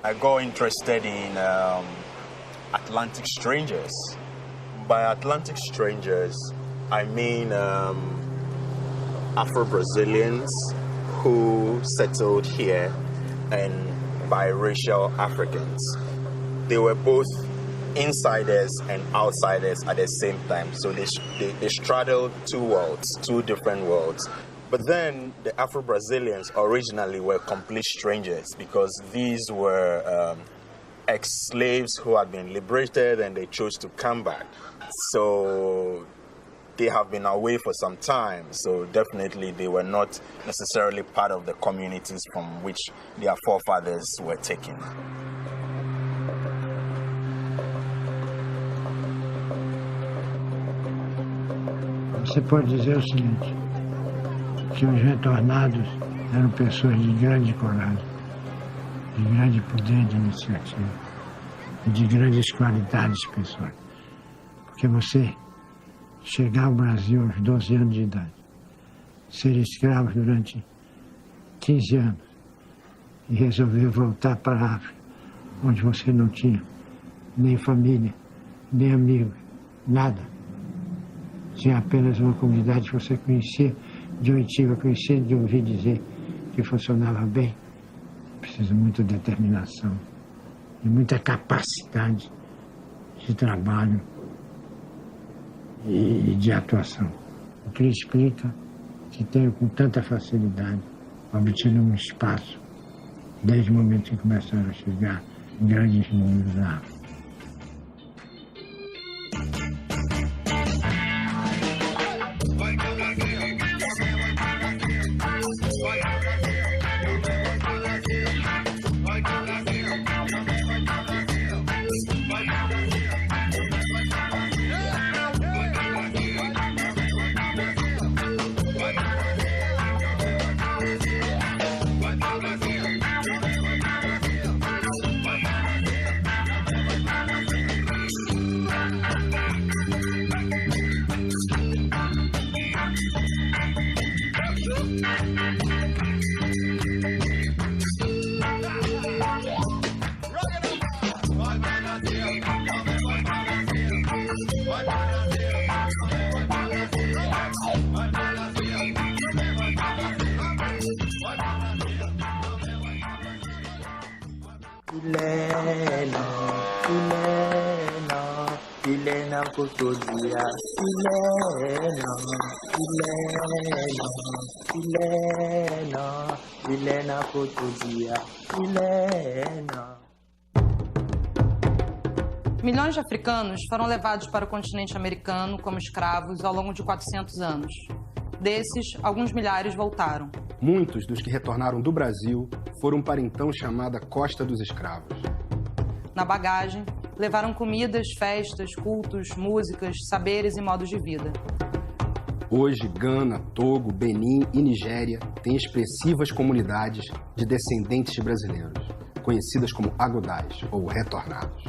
I got interested in Atlantic strangers. By Atlantic strangers, I mean Afro-Brazilians who settled here and biracial Africans. They were both insiders and outsiders at the same time. So they straddled two worlds, two different worlds. But then the Afro-Brazilians originally were complete strangers because these were ex-slaves who had been liberated and they chose to come back. So they have been away for some time. So definitely they were not necessarily part of the communities from which their forefathers were taken. Você pode dizer o seguinte, que os retornados eram pessoas de grande coragem, de grande poder de iniciativa e de grandes qualidades pessoais. Porque você chegar ao Brasil aos 12 anos de idade, ser escravo durante 15 anos e resolver voltar para a África, onde você não tinha nem família, nem amigos, nada. Tinha apenas uma comunidade que você conhecia, de oitiva, conhecia de ouvir dizer que funcionava bem. Precisa muita determinação e muita capacidade de trabalho e de atuação. O que explica que tenho com tanta facilidade obtido um espaço desde o momento que começaram a chegar grandes números na África. Milhões de africanos foram levados para o continente americano como escravos ao longo de 400 anos. Desses, alguns milhares voltaram. Muitos dos que retornaram do Brasil foram para então chamada Costa dos Escravos. Na bagagem, levaram comidas, festas, cultos, músicas, saberes e modos de vida. Hoje, Gana, Togo, Benin e Nigéria têm expressivas comunidades de descendentes de brasileiros, conhecidas como agodais ou retornados.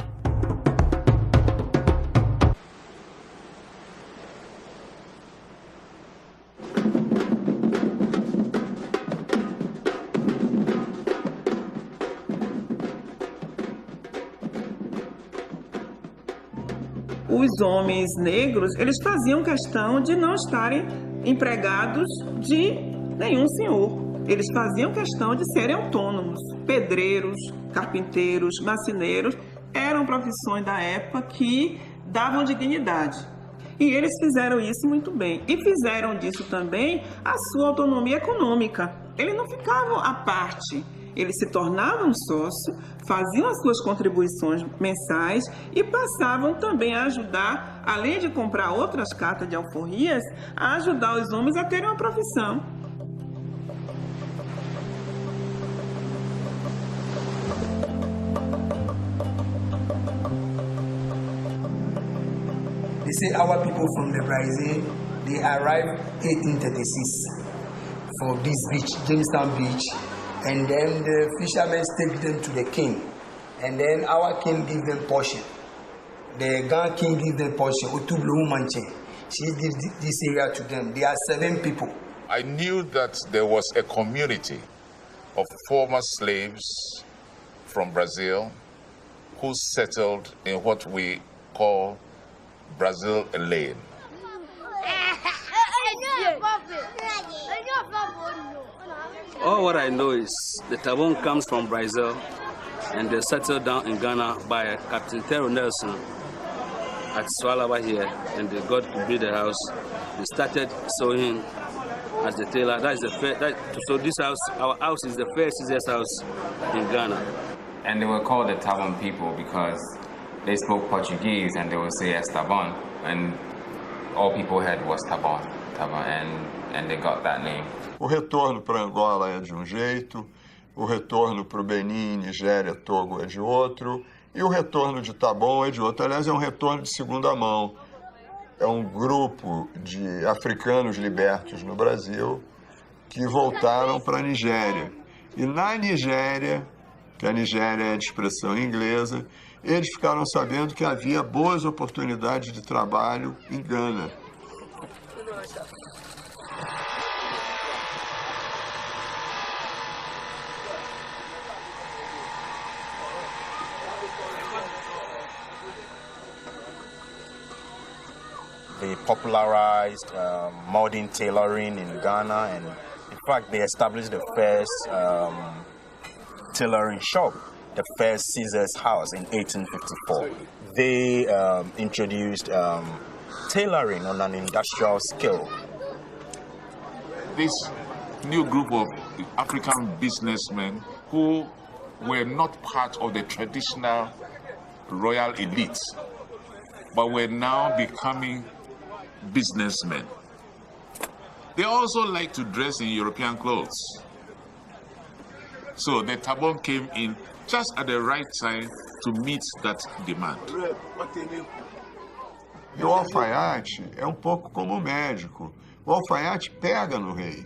Os homens negros, eles faziam questão de não estarem empregados de nenhum senhor. Eles faziam questão de serem autônomos. Pedreiros, carpinteiros, marceneiros eram profissões da época que davam dignidade. E eles fizeram isso muito bem. E fizeram disso também a sua autonomia econômica. Eles não ficavam à parte. Eles se tornavam sócios, faziam as suas contribuições mensais e passavam também a ajudar, além de comprar outras cartas de alforrias, a ajudar os homens a terem uma profissão. They say our people from the Brazil, they arrived 1836 for this beach, Jamestown Beach. And then the fishermen take them to the king. And then our king gives them portion. The Ghana king gives them portion. Utublu Manche. She gives this area to them. There are 7 people. I knew that there was a community of former slaves from Brazil who settled in what we call Brazil Lane. All what I know is the Tabon comes from Brazil and they settled down in Ghana by Captain Terry Nelson at Swalaba here, and they got to build a house. They started sewing as the tailor. That is the first. So this house, our house, is the first scissors house in Ghana. And they were called the Tabon people because they spoke Portuguese and they would say Tabon, and all people had was Tabon, and they got that name. O retorno para Angola é de um jeito, o retorno para o Benin, Nigéria, Togo é de outro, e o retorno de Tabon é de outro. Aliás, é um retorno de segunda mão. É um grupo de africanos libertos no Brasil que voltaram para a Nigéria. E na Nigéria, que a Nigéria é de expressão inglesa, eles ficaram sabendo que havia boas oportunidades de trabalho em Gana. They popularized modern tailoring in Ghana, and in fact they established the first tailoring shop, the first scissors house in 1854. They introduced tailoring on an industrial scale. This new group of African businessmen who were not part of the traditional royal elite, but were now becoming businessmen. They also like to dress in European clothes. So the Tabon came in just at the right time to meet that demand. E o alfaiate é um pouco como o médico. O alfaiate pega no rei.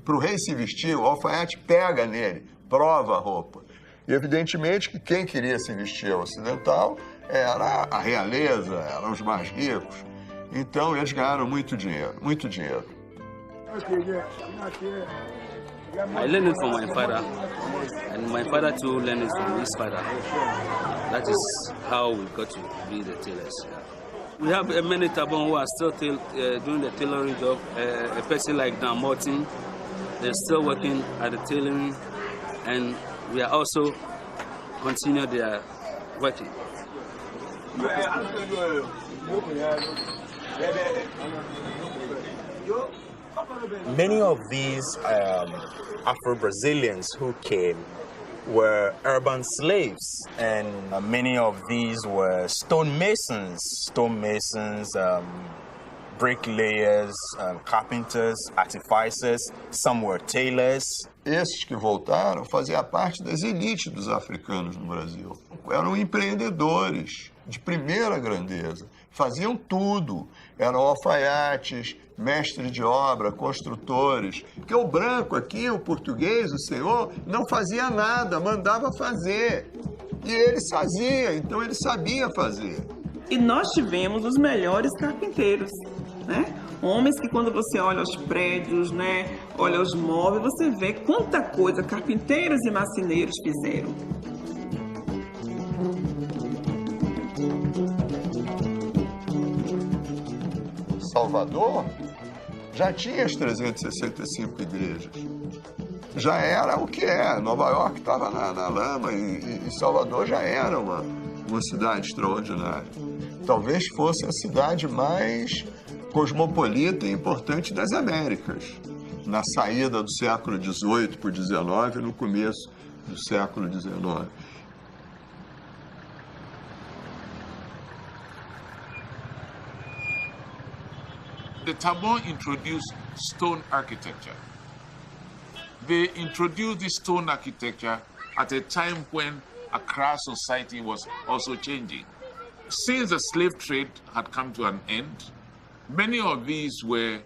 Para o rei se vestir, o alfaiate pega nele, prova a roupa. E evidentemente que quem queria se vestir ocidental era a realeza, eram os mais ricos. Então eles ganharam muito dinheiro, muito dinheiro. I learned it from my father, and my father too learned it from his father. That is how we got to be the tailors. We have many Tabon who are still doing the tailoring job. A person like Dan Martin, they're still working at the tailoring, and we are also continue their working. Many of these Afro-Brazilians who came were urban slaves, and many of these were stonemasons, bricklayers, carpenters, artificers, some were tailors. Esses que voltaram faziam parte das elites dos africanos no Brasil. Eram empreendedores de primeira grandeza, faziam tudo. Eram alfaiates, mestres de obra, construtores. Porque o branco aqui, o português, o senhor, não fazia nada, mandava fazer. E eles faziam, então ele sabia fazer. E nós tivemos os melhores carpinteiros, né? Homens que quando você olha os prédios, né, olha os móveis, você vê quanta coisa carpinteiros e marceneiros fizeram. Salvador já tinha as 365 igrejas. Já era o que é. Nova York estava na lama e Salvador já era uma cidade extraordinária. Talvez fosse a cidade mais cosmopolita e importante das Américas, na saída do século XVIII para o XIX e no começo do século XIX. The Tabon introduced stone architecture. They introduced this stone architecture at a time when Accra society was also changing. Since the slave trade had come to an end, many of these were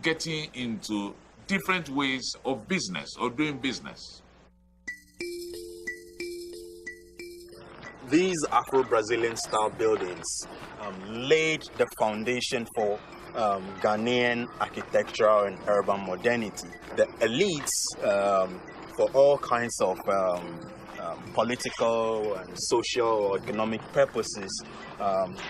getting into different ways of business or doing business. These Afro-Brazilian style buildings laid the foundation for Ghanaian architectural and urban modernity. The elites, for all kinds of political and social or economic purposes,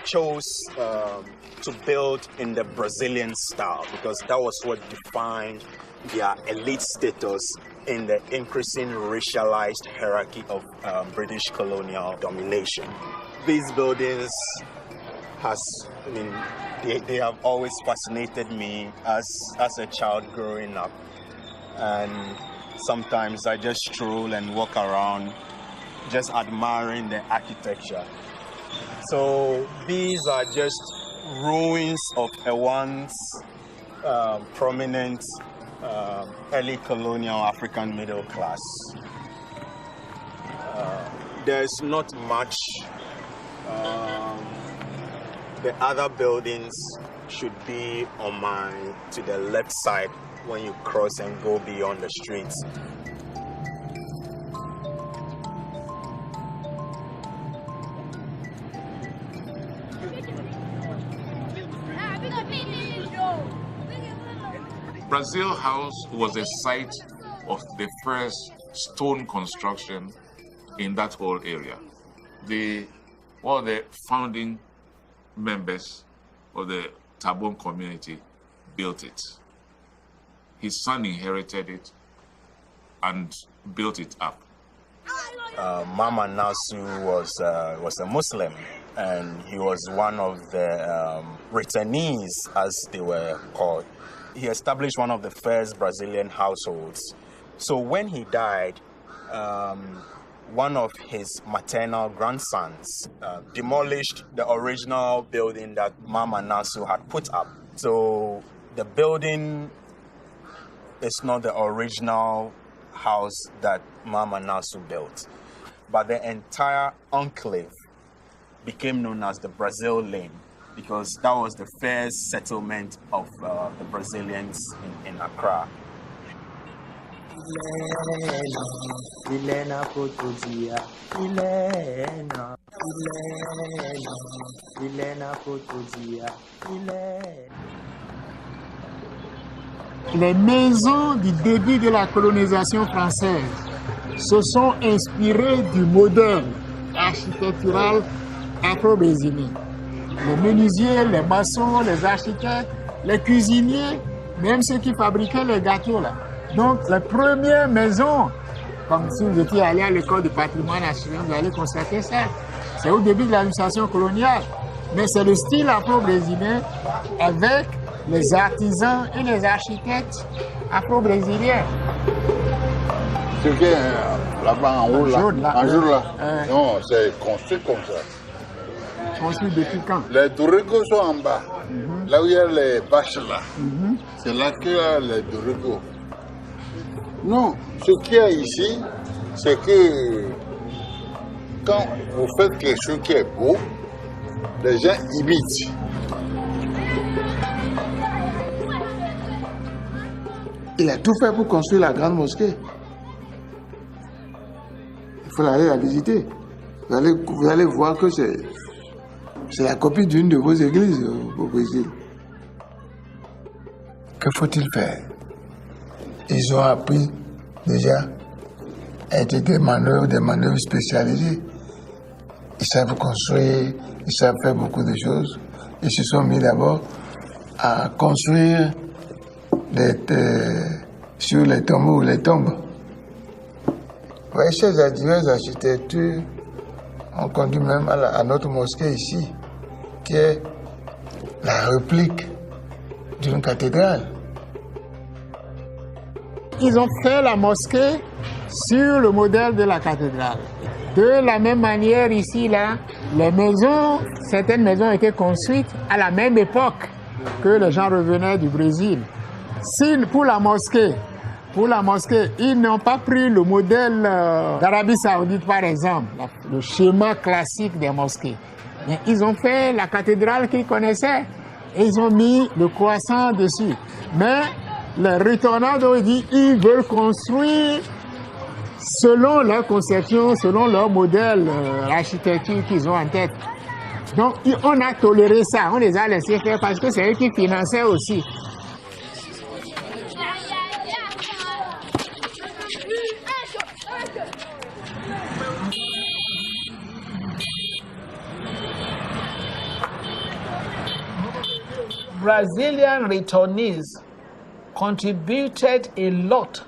chose to build in the Brazilian style because that was what defined their elite status in the increasing racialized hierarchy of British colonial domination. These buildings they have always fascinated me as a child growing up, and sometimes I just stroll and walk around just admiring the architecture. So these are just ruins of a once prominent early colonial African middle class. There's not much. The other buildings should be to the left side when you cross and go beyond the streets. Brazil House was a site of the first stone construction in that whole area. One of the founding members of the Tabon community built it. His son inherited it and built it up. Mama Nasu was a Muslim, and he was one of the returnees, as they were called. He established one of the first Brazilian households. So when he died, one of his maternal grandsons demolished the original building that Mama Nasu had put up. So the building is not the original house that Mama Nasu built, but the entire enclave became known as the Brazil Lane because that was the first settlement of the Brazilians in Accra. Les maisons du début de la colonisation française se sont inspirées du modèle architectural afro-brésilien. Les menuisiers, les maçons, les architectes, les cuisiniers, même ceux qui fabriquaient les gâteaux là. Donc, les premières maisons, comme si vous étiez allé à l'école du patrimoine national, vous allez constater ça. C'est au début de l'administration coloniale. Mais c'est le style afro-brésilien avec les artisans et les architectes afro-brésiliens. Ce qui est là-bas en haut, là, non, c'est construit comme ça. Construit depuis quand? Les dorigos sont en bas. Là où il y a les bâches là. C'est là qu'il y a les dorigos. Non, ce qu'il y a ici, c'est que quand vous faites quelque chose qui est beau, les gens imitent. Il a tout fait pour construire la grande mosquée. Il faut aller la visiter. Vous allez voir que c'est la copie d'une de vos églises au Brésil. Que faut-il faire? Ils ont appris déjà à être des manœuvres spécialisées. Ils savent construire, ils savent faire beaucoup de choses. Ils se sont mis d'abord à construire sur les tombeaux ou les tombes. Vous voyez, ces diverses architectures ont conduit même à notre mosquée ici, qui est la réplique d'une cathédrale. Ils ont fait la mosquée sur le modèle de la cathédrale. De la même manière ici, là, certaines maisons ont été construites à la même époque que les gens revenaient du Brésil. Pour la mosquée, ils n'ont pas pris le modèle d'Arabie Saoudite, par exemple, le schéma classique des mosquées. Mais ils ont fait la cathédrale qu'ils connaissaient et ils ont mis le croissant dessus. Mais les Retornados, ils veulent construire selon leur conception, selon leur modèle architecture qu'ils ont en tête. Donc, on a toléré ça, on les a laissés faire parce que c'est eux qui finançaient aussi. Brazilian returnees contributed a lot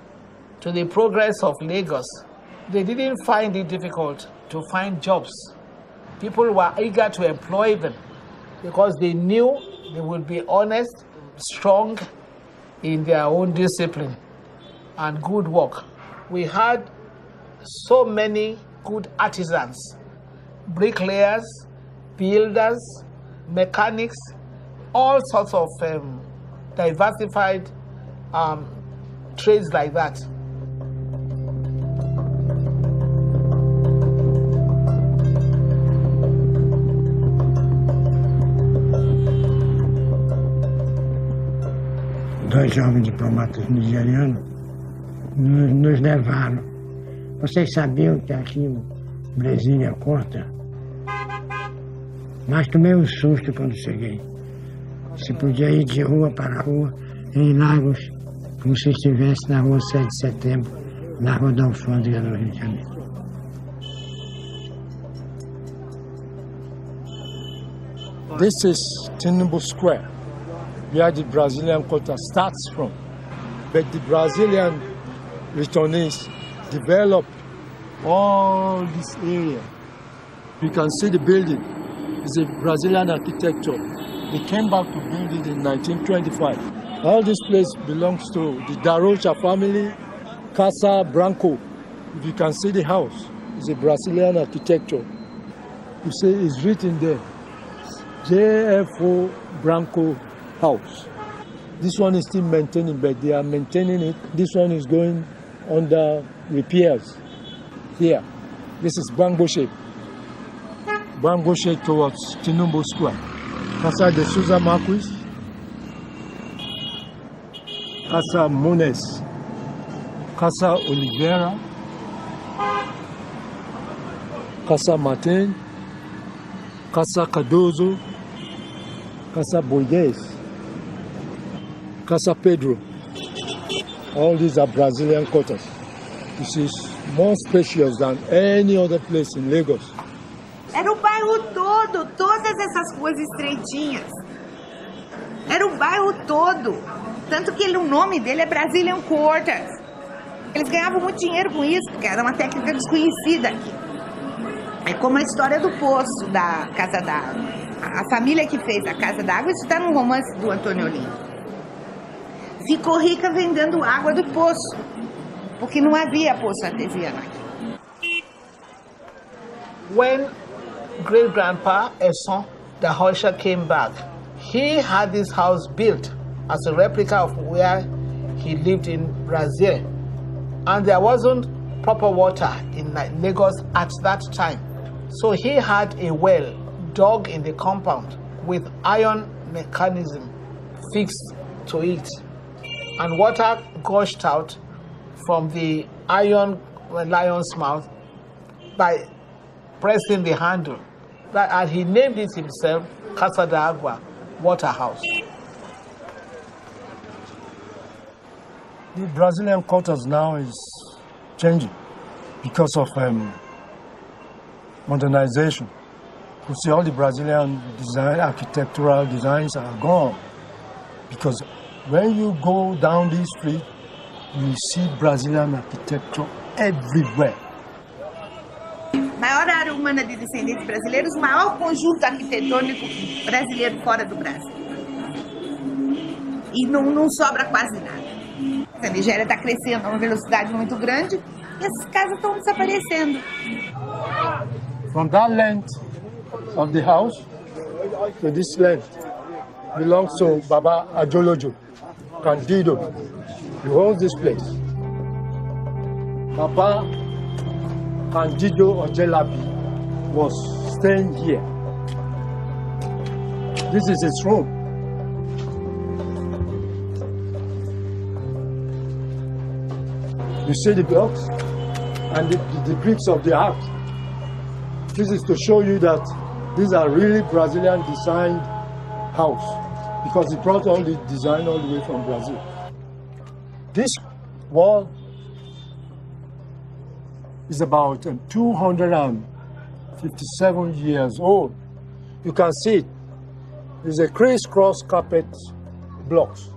to the progress of Lagos. They didn't find it difficult to find jobs. People were eager to employ them because they knew they would be honest, strong in their own discipline and good work. We had so many good artisans, bricklayers, builders, mechanics, all sorts of diversified trades like that. Dois jovens diplomatas nigerianos nos levaram. Vocês sabiam que aqui Brasília corta? Mas tomei um susto quando cheguei. Se podia ir de rua para rua, em Lagos, como se estivesse na rua 7 de setembro, na rua da Alfândega do Rio de Janeiro. This is Tinubu Square, where the Brazilian quarter starts from. But the Brazilian returnees developed all this area. You can see the building. It's a Brazilian architecture. They came back to build it in 1925. All this place belongs to the Darocha family, Casa Branco. If you can see the house, it's a Brazilian architecture. You see it's written there, JFO Branco House. This one is still maintaining, but they are maintaining it. This one is going under repairs. Here, this is Bango shape. Bango shape towards Tinubu Square. Casa de Souza Marquis, Casa Munes, Casa Oliveira, Casa Martin, Casa Cardozo, Casa Borges, Casa Pedra. All these are Brazilian quarters. This is more spacious than any other place in Lagos. Era o bairro todo, todas essas ruas estreitinhas. Era o bairro todo. Tanto que o nome dele é Brazilian Quarters. Eles ganhavam muito dinheiro com isso, porque era uma técnica desconhecida aqui. É como a história do poço da Casa d'Água. A família que fez a Casa d'Água, isso está no romance do Antônio Olinto. Ficou rica vendendo água do poço, porque não havia poço artesiano aqui. When great-grandpa Esson da Rocha came back, he had this house built as a replica of where he lived in Brazil. And there wasn't proper water in Lagos at that time. So he had a well dug in the compound with iron mechanism fixed to it. And water gushed out from the iron lion's mouth by pressing the handle. And he named it himself Casa d'Água, Water House. The Brazilian quarters now is changing because of modernization. You see, all the Brazilian architectural designs are gone. Because when you go down this street, you see Brazilian architecture everywhere. Maior área humana de descendentes brasileiros, o maior conjunto arquitetônico brasileiro fora do Brasil. E não sobra quase nada. A Nigéria está crescendo a uma velocidade muito grande e essas casas estão desaparecendo. From that length of the house to this length belongs to Baba Ajolojo, Candido. He owns this place. Baba Candido Ojelabi was staying here. This is his room. You see the blocks and the bricks of the house. This is to show you that these are really Brazilian designed house because he brought all the design all the way from Brazil. This wall is about 257 years old. You can see it. It's a crisscross carpet blocks.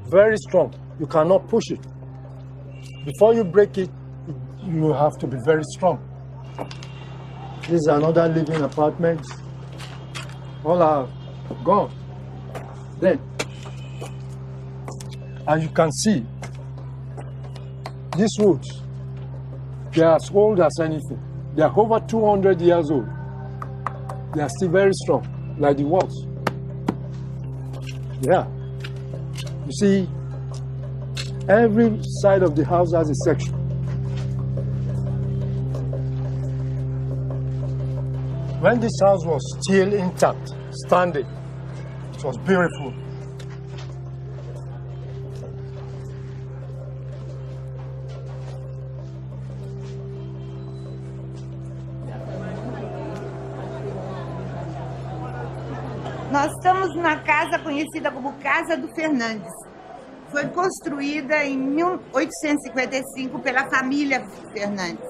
Very strong. You cannot push it. Before you break it, you have to be very strong. This is another living apartment. All are gone. Then, and you can see these woods, they are as old as anything. They are over 200 years old. They are still very strong, like the walls. Yeah. You see, every side of the house has a section. When this house was still intact, standing, it was beautiful. Nós estamos na casa conhecida como Casa do Fernandes. Foi construída em 1855 pela família Fernandes.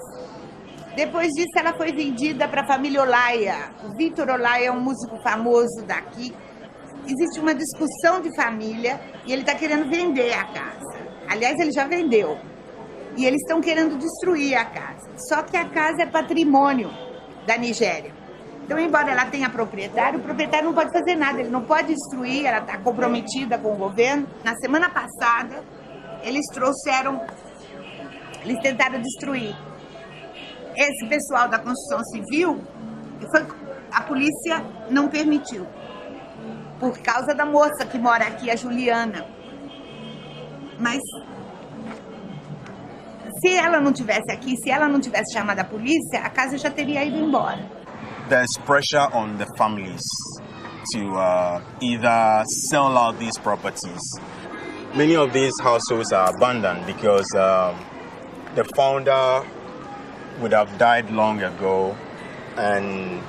Depois disso, ela foi vendida para a família Olaya. O Vitor Olaya é um músico famoso daqui. Existe uma discussão de família e ele está querendo vender a casa. Aliás, ele já vendeu. E eles estão querendo destruir a casa. Só que a casa é patrimônio da Nigéria. Então, embora ela tenha proprietário, o proprietário não pode fazer nada, ele não pode destruir, ela está comprometida com o governo. Na semana passada, eles tentaram destruir. Esse pessoal da construção civil, a polícia não permitiu, por causa da moça que mora aqui, a Juliana. Mas se ela não tivesse aqui, se ela não tivesse chamado a polícia, a casa já teria ido embora. There's pressure on the families to either sell out these properties. Many of these households are abandoned because the founder would have died long ago, and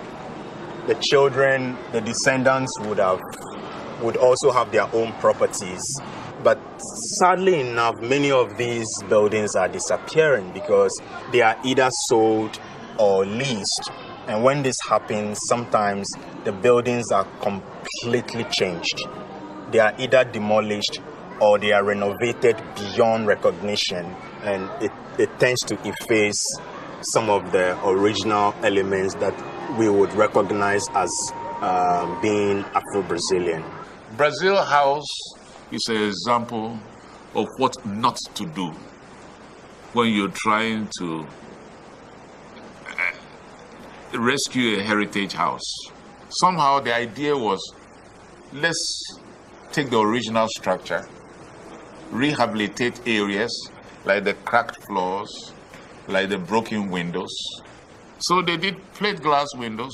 the children, the descendants would also have their own properties. But sadly enough, many of these buildings are disappearing because they are either sold or leased. And when this happens, sometimes the buildings are completely changed. They are either demolished or they are renovated beyond recognition, and it tends to efface some of the original elements that we would recognize as being Afro-Brazilian. Brazil House is an example of what not to do when you're trying to rescue a heritage house. Somehow the idea was, let's take the original structure, rehabilitate areas like the cracked floors, like the broken windows. So they did plate glass windows,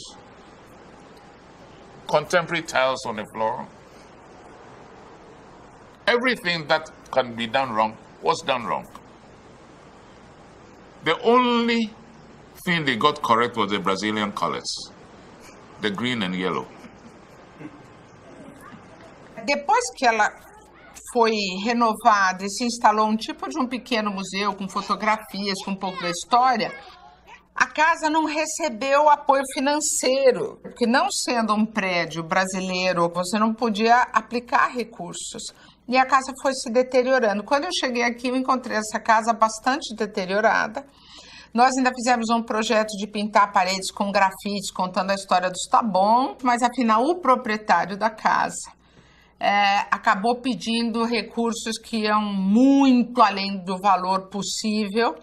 contemporary tiles on the floor. Everything that can be done wrong was done wrong. The only thing they got correct was the Brazilian colors, the green and yellow. Depois que ela foi renovada e se instalou um tipo de um pequeno museu com fotografias, com um pouco da história, a casa não recebeu apoio financeiro, porque não sendo um prédio brasileiro, você não podia aplicar recursos. E a casa foi se deteriorando. Quando eu cheguei aqui, eu encontrei essa casa bastante deteriorada. Nós ainda fizemos um projeto de pintar paredes com grafites, contando a história dos Tabon, mas afinal o proprietário da casa acabou pedindo recursos que iam muito além do valor possível,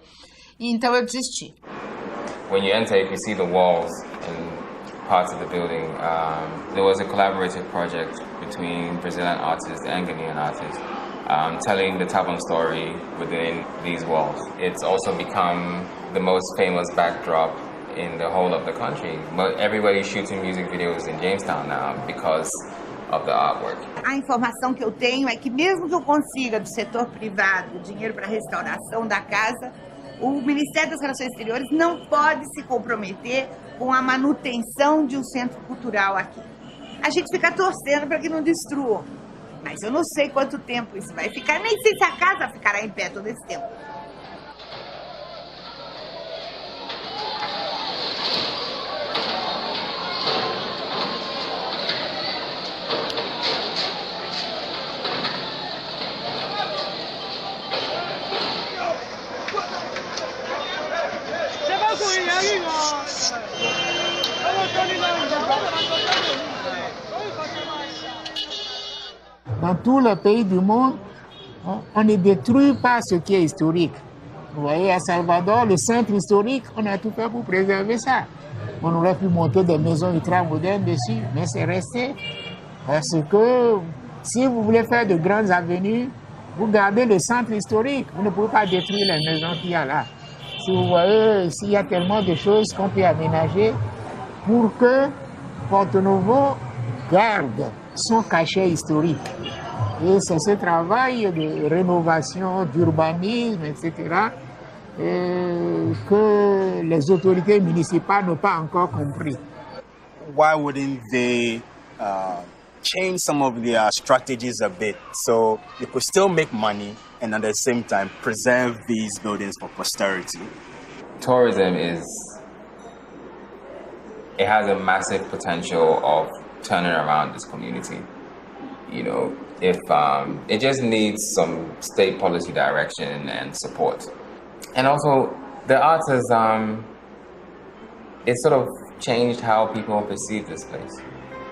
e então eu desisti. When you enter, if you see the walls and parts of the building, there was a collaborative project between Brazilian artists and Ghanaian artists, telling the Tabon story within these walls. It's also become the most famous backdrop in the whole of the country. But everybody's shooting music videos in Jamestown now because of the artwork. A informação que eu tenho é que mesmo que eu consiga do setor privado dinheiro para a restauração da casa, o Ministério das Relações Exteriores não pode se comprometer com a manutenção de um centro cultural aqui. A gente fica torcendo para que não destruam, mas eu não sei quanto tempo isso vai ficar, nem sei se a casa ficará em pé todo esse tempo. Dans tous les pays du monde, on ne détruit pas ce qui est historique. Vous voyez, à Salvador, le centre historique, on a tout fait pour préserver ça. On aurait pu monter des maisons ultra-modernes dessus, mais c'est resté. Parce que si vous voulez faire de grandes avenues, vous gardez le centre historique. Vous ne pouvez pas détruire les maisons qu'il y a là. Si vous voyez, ici, il y a tellement de choses qu'on peut aménager pour que Porto-Novo garde son cachet historique. Et c'est ce travail de rénovation, d'urbanisme, etc., que les autorités municipales n'ont pas encore compris. Why wouldn't they change some of their strategies a bit so they could still make money and at the same time preserve these buildings for posterity? Tourism it has a massive potential of turning around this community. You know, if it just needs some state policy direction and support. And also, the arts has it sort of changed how people perceive this place.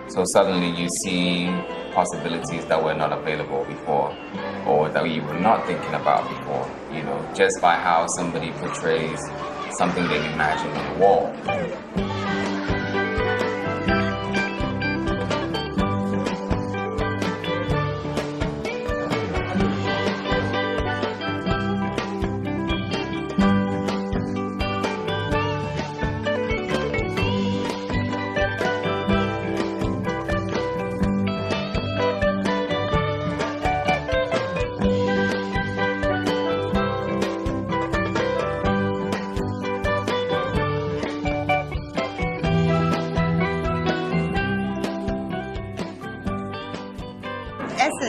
So suddenly you see possibilities that were not available before, or that you were not thinking about before, you know, just by how somebody portrays something they've imagined on the wall.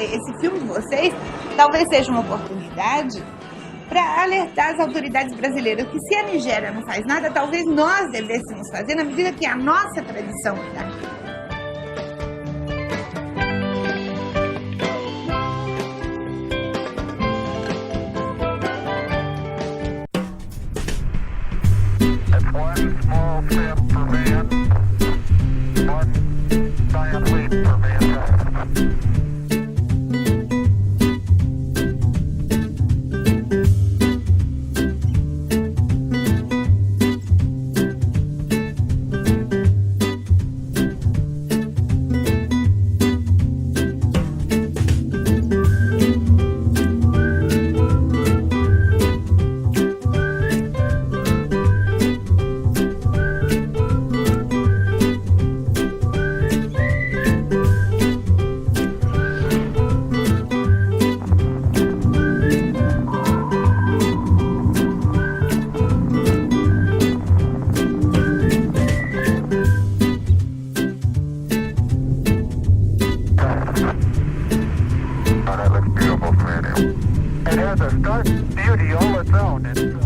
Esse filme de vocês talvez seja uma oportunidade para alertar as autoridades brasileiras que se a Nigéria não faz nada, talvez nós devêssemos fazer na medida que a nossa tradição é daqui. It has a stark beauty all its own.